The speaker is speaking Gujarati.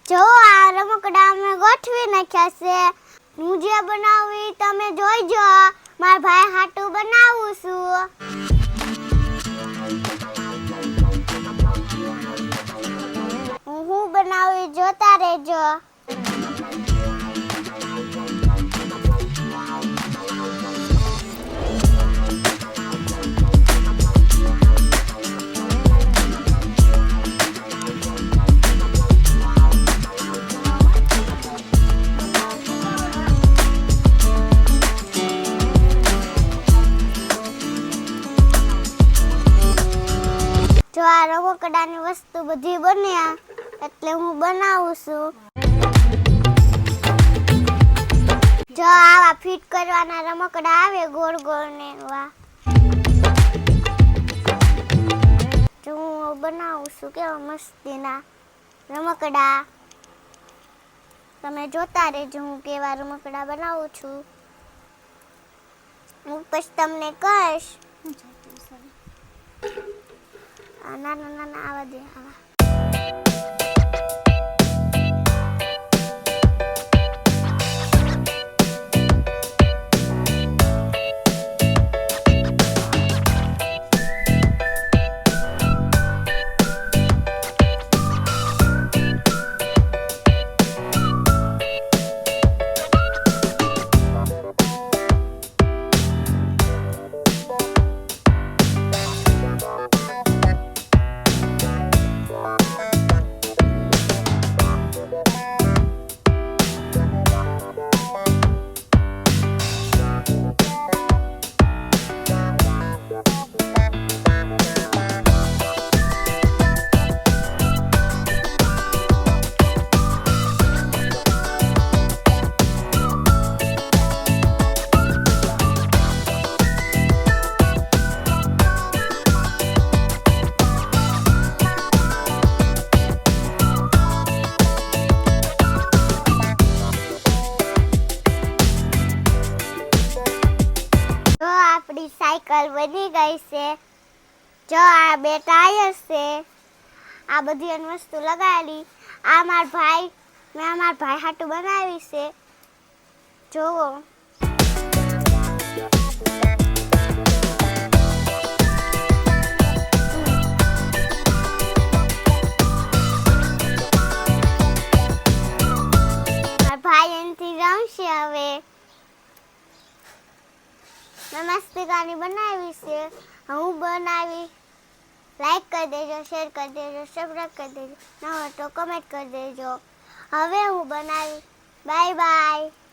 જો આ રમકડા મેં ગોઠવી નાખ્યા છે. હું જે બનાવું ઈ તમે જોઈજો. મારા ભાઈ હાટું બનાવું છું. હું બનાવું ઈ જોતા રહેજો. જો આ રમકડાની વસ્તુ બધી બન્યા એટલે હું બનાવું છું. જો આવા ફિટ કરવાના રમકડા આવે ગોળ ગોળ ને એવા. જો હું બનાવું છું કેવા મસ્તીના રમકડા. તમે જોતા રહેજો હું કેવા રમકડા બનાવું છું. હું પછી તમને કહીશ. નાના નાના આવા દે આવા. આપણી સાયકલ બની ગઈ છે. જો આ બે ટાયર છે. આ બધી વસ્તુ લગાવેલી. આ મારા ભાઈ મેં મારા ભાઈ હાટું બનાવી છે. જોવો મારા ભાઈ એનાથી રમશે હવે. મેં મસ્તી ગાની બનાવી છે. હું બનાવી. લાઈક કરી દેજો, શેર કરી દેજો, સબસ્ક્રાઇબ કરી દેજો. ન હોય તો કમેન્ટ કરી દેજો. હવે હું બનાવી. Bye bye.